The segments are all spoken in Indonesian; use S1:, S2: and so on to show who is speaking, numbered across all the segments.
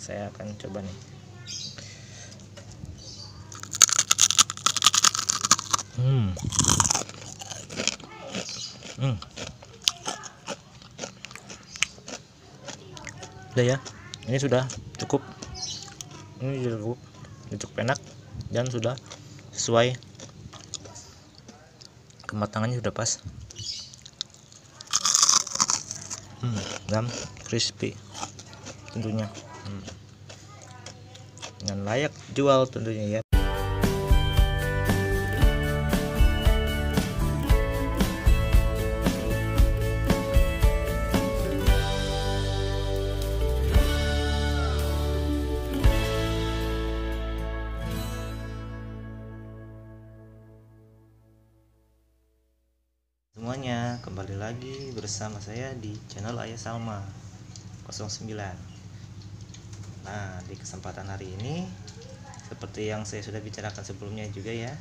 S1: saya akan coba nih. Udah ya, ini sudah cukup, ini cukup enak dan sudah sesuai, kematangannya sudah pas, dan crispy tentunya, dan layak jual tentunya ya. Semuanya, kembali lagi bersama saya di channel Ayah Salma 09. Nah, di kesempatan hari ini, seperti yang saya sudah bicarakan sebelumnya juga ya,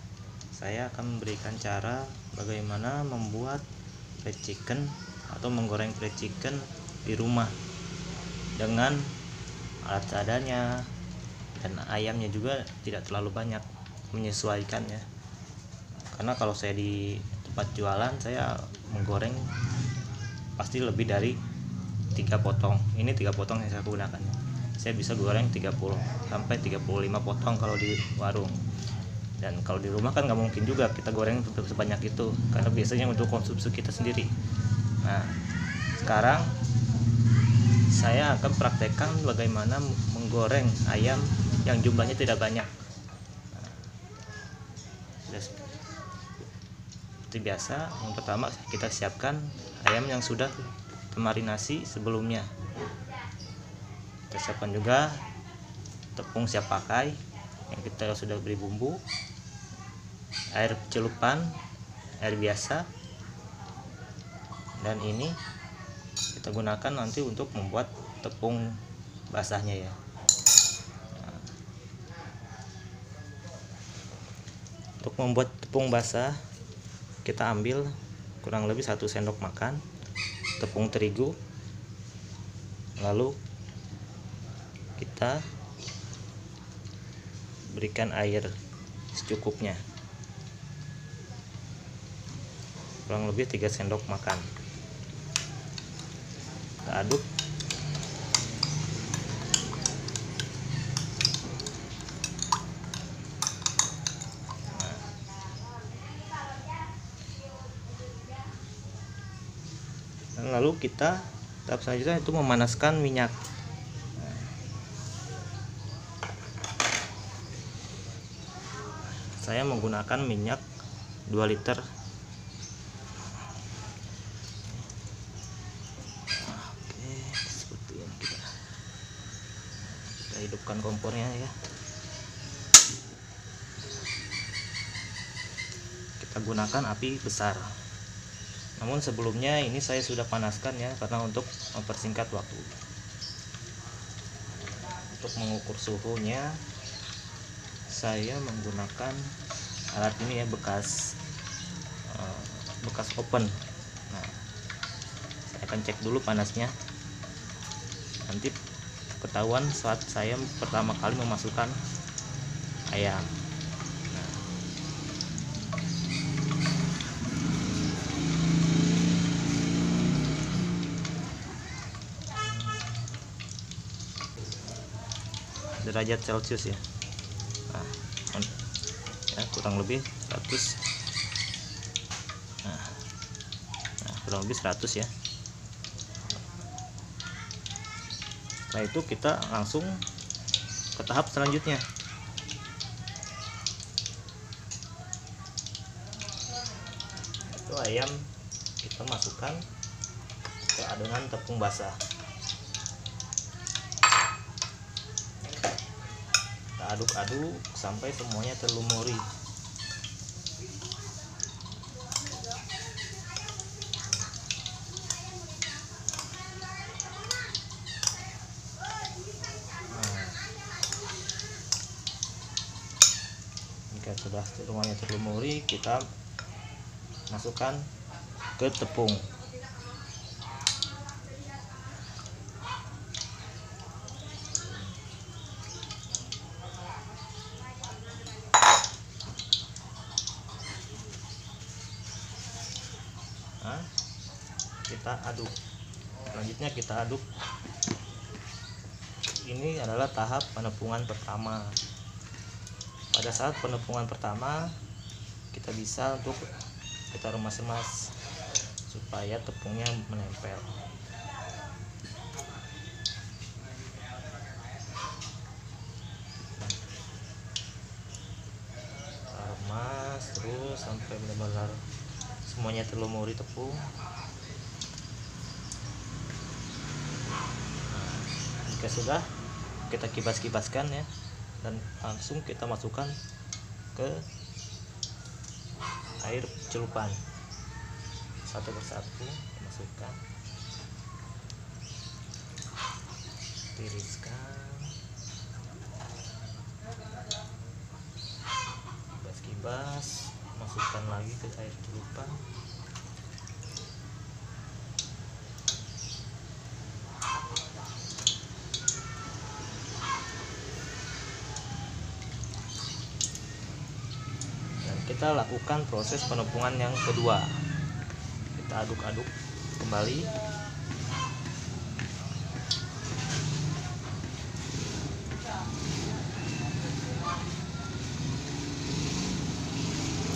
S1: saya akan memberikan cara bagaimana membuat fried chicken atau menggoreng fried chicken di rumah dengan alat seadanya, dan ayamnya juga tidak terlalu banyak, menyesuaikan ya. Karena kalau saya di tempat jualan, saya menggoreng pasti lebih dari 3 potong. Ini 3 potong yang saya gunakan. Saya bisa goreng 30 sampai 35 potong kalau di warung. Dan kalau di rumah kan nggak mungkin juga kita goreng sebanyak itu, karena biasanya untuk konsumsi kita sendiri. Nah, sekarang saya akan praktekkan bagaimana menggoreng ayam yang jumlahnya tidak banyak. Seperti biasa, yang pertama kita siapkan ayam yang sudah termarinasi sebelumnya. Kita siapkan juga tepung siap pakai yang kita sudah beri bumbu, air celupan, air biasa, dan ini kita gunakan nanti untuk membuat tepung basahnya ya. Untuk membuat tepung basah, kita ambil kurang lebih 1 sendok makan tepung terigu, lalu kita berikan air secukupnya, kurang lebih 3 sendok makan. Kita aduk. Lalu kita tahap selanjutnya itu memanaskan minyak. Saya menggunakan minyak 2 liter. Oke, seperti ini kita hidupkan kompornya ya. Kita gunakan api besar. Namun sebelumnya ini saya sudah panaskan ya, karena untuk mempersingkat waktu. Untuk mengukur suhunya, saya menggunakan alat ini ya, bekas oven. Nah, saya akan cek dulu panasnya. Nanti ketahuan saat saya pertama kali memasukkan ayam. Derajat Celcius ya. Nah, ya kurang lebih 100. Nah, kurang lebih 100 ya. Setelah itu kita langsung ke tahap selanjutnya. Itu ayam kita masukkan ke adonan tepung basah. Aduk-aduk sampai semuanya terlumuri. Jika sudah semuanya terlumuri, kita masukkan ke tepung. kita aduk. Selanjutnya kita aduk. Ini adalah tahap penepungan pertama. Pada saat penepungan pertama kita bisa untuk kita remas-remas supaya tepungnya menempel. Kita remas terus sampai benar-benar semuanya terlumuri tepung. Jika sudah, kita kibas-kibaskan ya, dan langsung kita masukkan ke air celupan. Satu persatu masukkan, tiriskan, kibas-kibas, masukkan lagi ke air celupan. Kita lakukan proses penepungan yang kedua. Kita aduk-aduk kembali.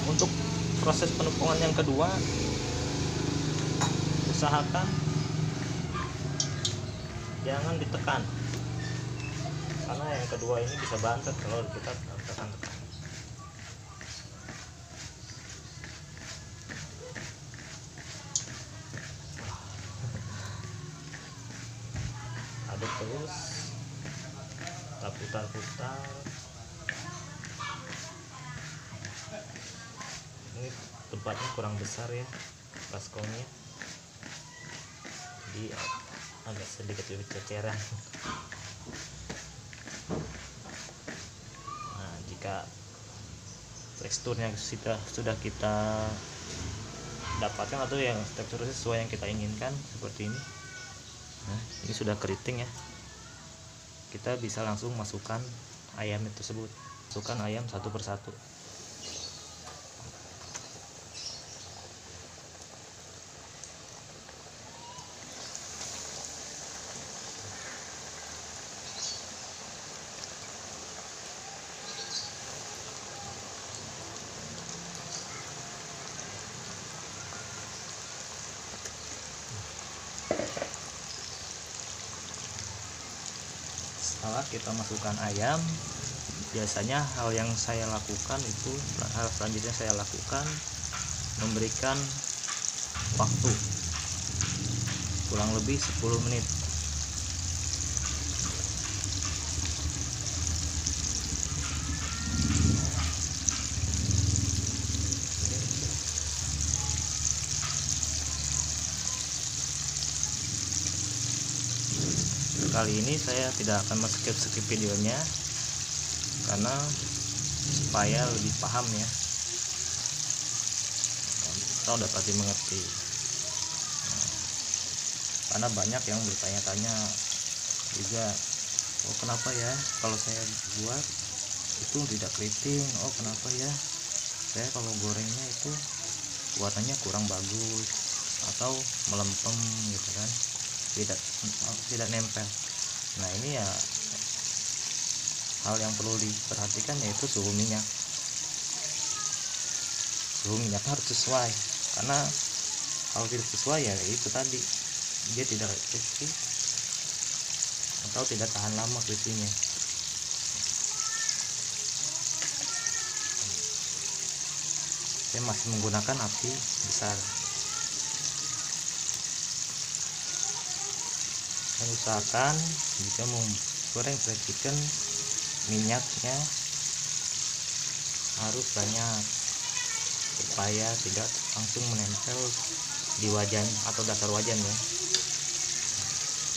S1: Untuk proses penepungan yang kedua, usahakan jangan ditekan, karena yang kedua ini bisa bantet kalau kita tekan-tekan. Aduk terus, kita putar-putar. Ini tempatnya kurang besar ya baskomnya, jadi agak sedikit lebih ceceran. Nah, jika teksturnya sudah kita dapatkan atau yang tekstur sesuai yang kita inginkan seperti ini, nah ini sudah keriting ya, kita bisa langsung masukkan ayam tersebut. Masukkan ayam satu persatu. Setelah kita masukkan ayam, biasanya hal yang saya lakukan itu, hal selanjutnya saya lakukan memberikan waktu kurang lebih 10 menit. Kali ini saya tidak akan skip videonya karena supaya lebih paham ya, atau dapat dimengerti. Karena banyak yang bertanya-tanya juga, oh kenapa ya kalau saya buat itu tidak keriting, oh kenapa ya saya kalau gorengnya itu warnanya kurang bagus atau melempem gitu kan, tidak nempel. Nah ini ya hal yang perlu diperhatikan, yaitu suhu minyak. Suhu minyak harus sesuai, karena kalau tidak sesuai ya itu tadi, dia tidak crispy atau tidak tahan lama crispy-nya. Saya masih menggunakan api besar. Dan usahakan jika mau goreng fried chicken, minyaknya harus banyak supaya tidak langsung menempel di wajan atau dasar wajan ya.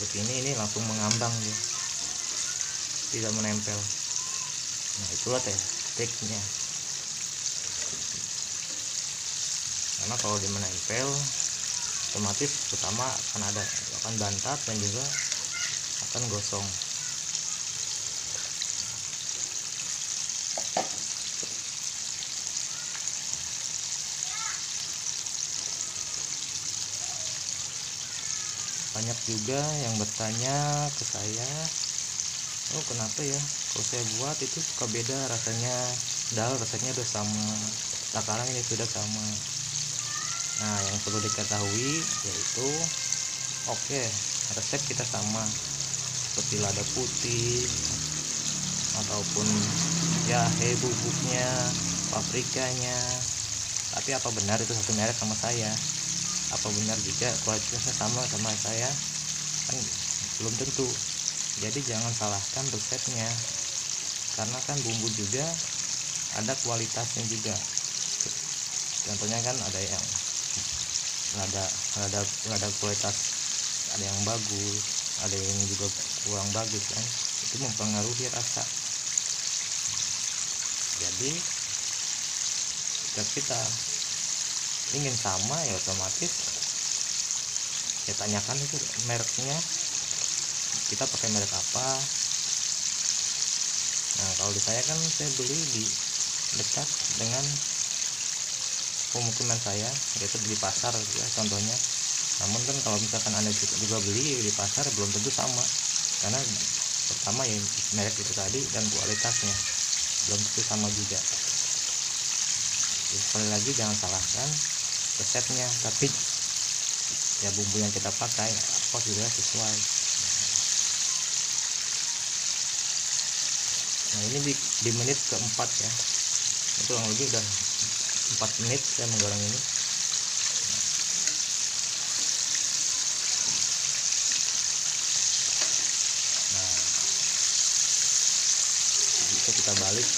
S1: Seperti ini langsung mengambang ya, tidak menempel. Nah itulah tekniknya, karena kalau dia menempel otomatis pertama akan bantat dan juga akan gosong. banyak juga yang bertanya ke saya, oh kenapa ya kalau saya buat itu suka beda rasanya, padahal rasanya udah sama, sekarang ini sudah sama. Nah yang perlu diketahui yaitu oke, resep kita sama seperti lada putih ataupun jahe bubuknya, paprikanya, tapi apa benar itu satu merek sama saya? Apa benar juga kualitasnya sama saya? Kan belum tentu. Jadi jangan salahkan resepnya, karena kan bumbu juga ada kualitasnya juga. Contohnya kan ada yang lada kualitas, ada yang bagus, ada yang juga kurang bagus kan, itu mempengaruhi rasa. Jadi jika kita ingin sama ya otomatis ya tanyakan itu mereknya, kita pakai merek apa. Nah kalau di saya kan saya beli di dekat dengan pemukiman saya, yaitu di pasar ya contohnya. Namun kan kalau misalkan Anda juga beli di pasar belum tentu sama, karena pertama ya merek itu tadi dan kualitasnya belum tentu sama juga. Jadi, sekali lagi jangan salahkan resepnya, tapi ya bumbu yang kita pakai apa juga sesuai. Nah ini di menit keempat ya, itu kurang lebih udah 4 menit saya menggoreng ini. Nah bisa kita balik.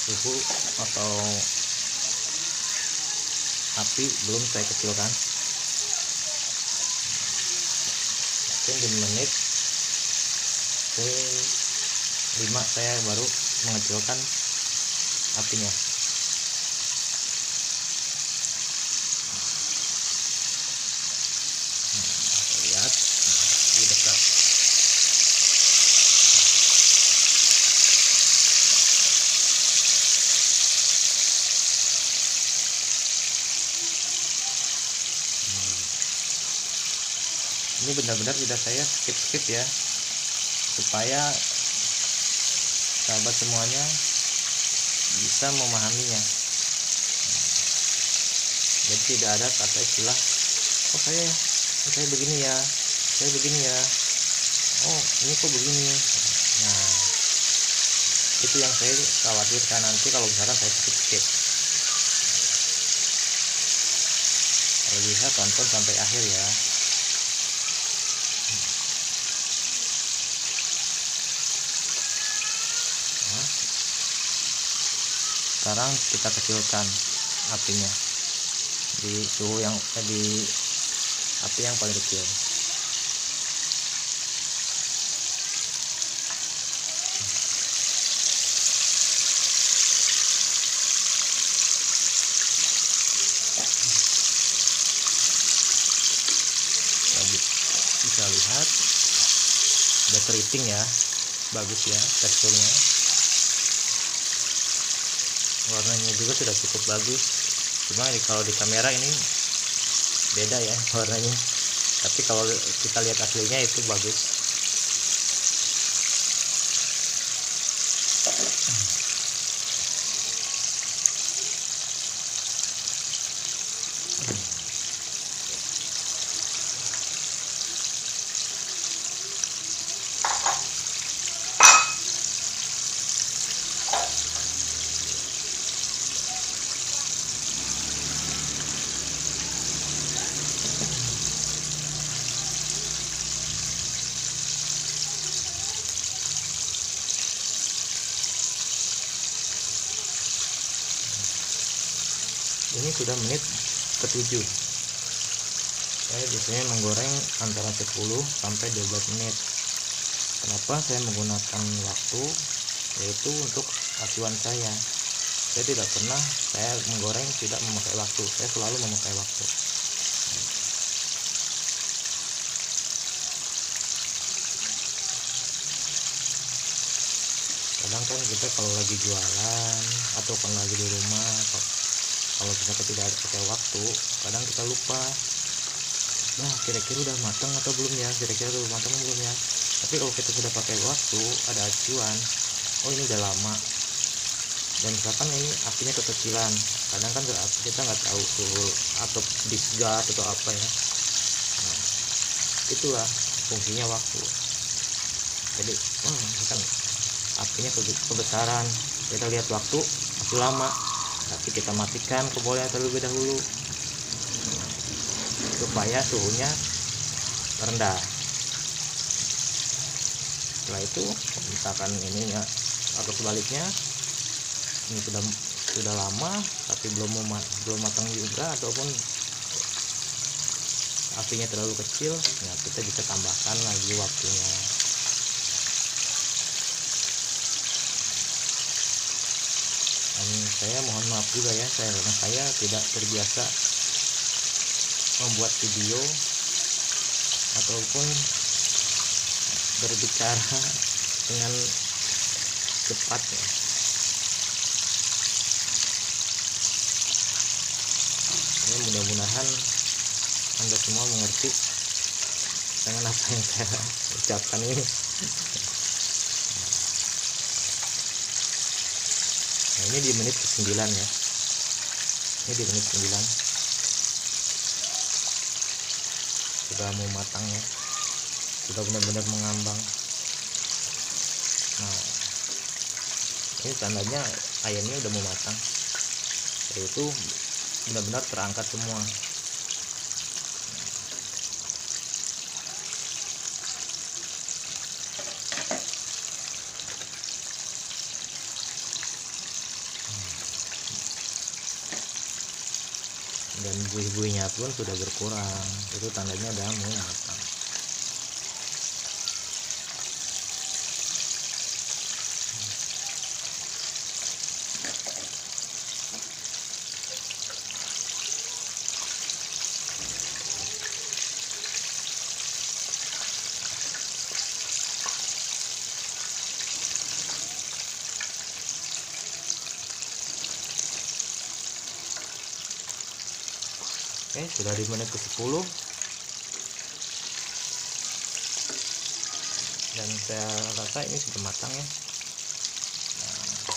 S1: Suhu atau api belum saya kecilkan. Mungkin di menit ke-5 saya baru mengecilkan apinya. Lihat di dekat. Ini benar-benar tidak saya skip ya, supaya sahabat semuanya bisa memahaminya. Jadi tidak ada kata istilah oh saya begini ya, saya begini ya, oh ini kok begini. Nah itu yang saya khawatirkan nanti kalau misalkan saya skip. Kalau bisa tonton sampai akhir ya. Sekarang kita kecilkan apinya di suhu yang di api yang paling kecil. Jadi bisa lihat udah keriting ya, bagus ya teksturnya. Warnanya juga sudah cukup bagus, cuma kalau di kamera ini beda ya warnanya, tapi kalau kita lihat aslinya itu bagus. Ini sudah menit ke-7. Saya biasanya menggoreng antara 10 sampai 12 menit. Kenapa saya menggunakan waktu? Yaitu untuk acuan saya. Saya tidak pernah saya menggoreng tidak memakai waktu. Saya selalu memakai waktu. kadang kan kita kalau lagi jualan atau kan lagi di rumah, kalau kita tidak pakai waktu, kadang kita lupa, nah kira-kira udah matang atau belum ya, kira-kira udah matang belum ya. Tapi kalau kita sudah pakai waktu, ada acuan, oh ini udah lama, dan misalkan ini apinya kekecilan, kadang kan kita nggak tahu suhu atau disgat atau apa ya. Nah, itulah fungsinya waktu. Jadi misalkan apinya kebesaran, kita lihat waktu masih lama, tapi kita matikan kompornya terlebih dahulu supaya suhunya rendah. Setelah itu misalkan ininya atau sebaliknya, ini sudah lama tapi belum matang juga, ataupun apinya terlalu kecil, ya kita bisa tambahkan lagi waktunya. Dan saya mohon maaf juga ya, karena saya tidak terbiasa membuat video ataupun berbicara dengan cepat ya. Ya, mudah-mudahan Anda semua mengerti dengan apa yang saya ucapkan ini. Nah, ini di menit ke-9 ya. Ini di menit 9. Sudah mau matang ya. Sudah benar-benar mengambang. Nah, ini tandanya ayamnya udah mau matang. Yaitu benar-benar terangkat semua. Dan buih-buihnya pun sudah berkurang, itu tandanya udah mau matang. Oke, sudah di menit ke-10 dan saya rasa ini sudah matang ya. Nah,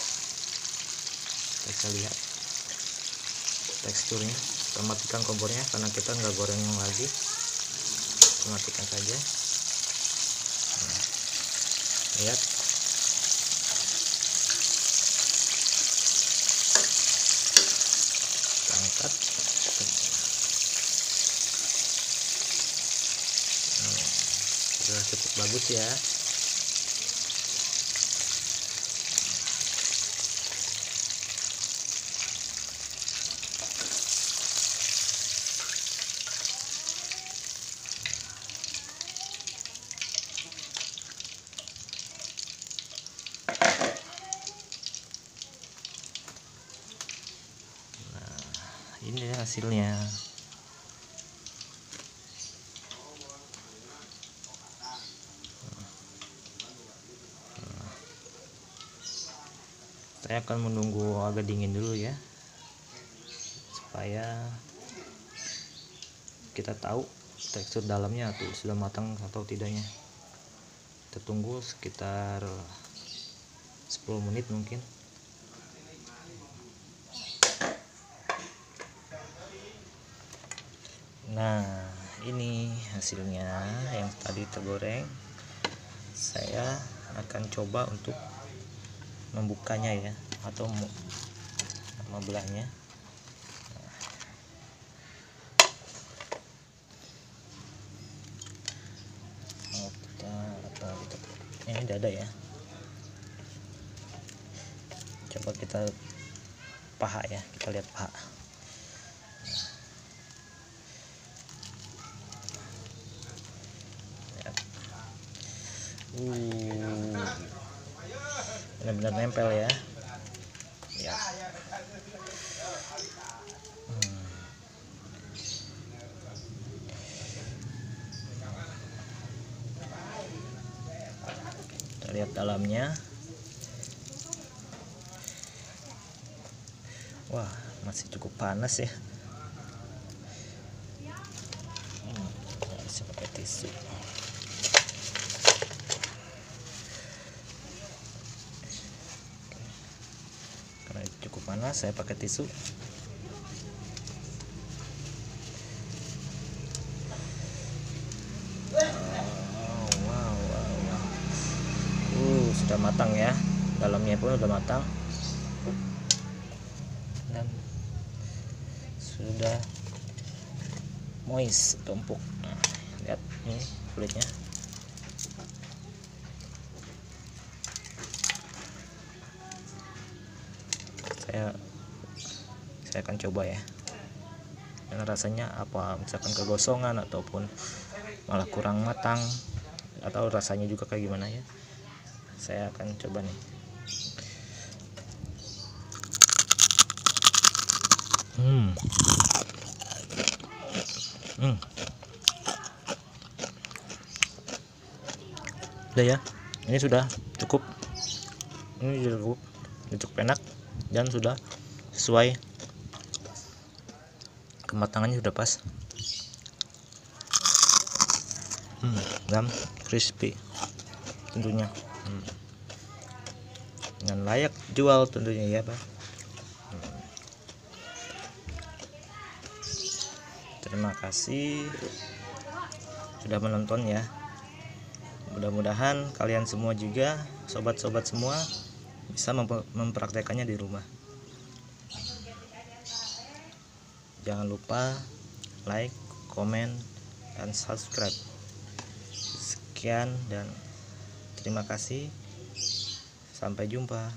S1: kita lihat teksturnya. Kita matikan kompornya karena kita nggak goreng lagi, kita matikan saja. Nah, lihat, angkat. Sudah cukup bagus ya. Nah, ini hasilnya. Saya akan menunggu agak dingin dulu ya, supaya kita tahu tekstur dalamnya tuh sudah matang atau tidaknya. Kita tunggu sekitar 10 menit mungkin. Nah, ini hasilnya yang tadi tergoreng. Saya akan coba untuk membukanya ya, atau membelahnya. Ini dada ya, coba kita paha ya, kita lihat paha. Benar-benar nempel ya. Ya. Kita lihat dalamnya. Wah, masih cukup panas ya. Harus pakai tisu. Karena cukup panas, saya pakai tisu. Wow. Sudah matang ya, dalamnya pun sudah matang dan sudah moist, tumpuk. Nah, lihat ini kulitnya. Saya akan coba ya, dan rasanya apa, misalkan kegosongan ataupun malah kurang matang, atau rasanya juga kayak gimana ya. Saya akan coba nih. Udah ya, ini sudah cukup. Ini cukup enak dan sudah sesuai, kematangannya sudah pas. Dan crispy tentunya, dan layak jual tentunya ya Pak. Terima kasih sudah menonton ya. Mudah-mudahan kalian semua juga, sobat-sobat semua, bisa mempraktekannya di rumah. Jangan lupa like, komen, dan subscribe. Sekian dan terima kasih. Sampai jumpa.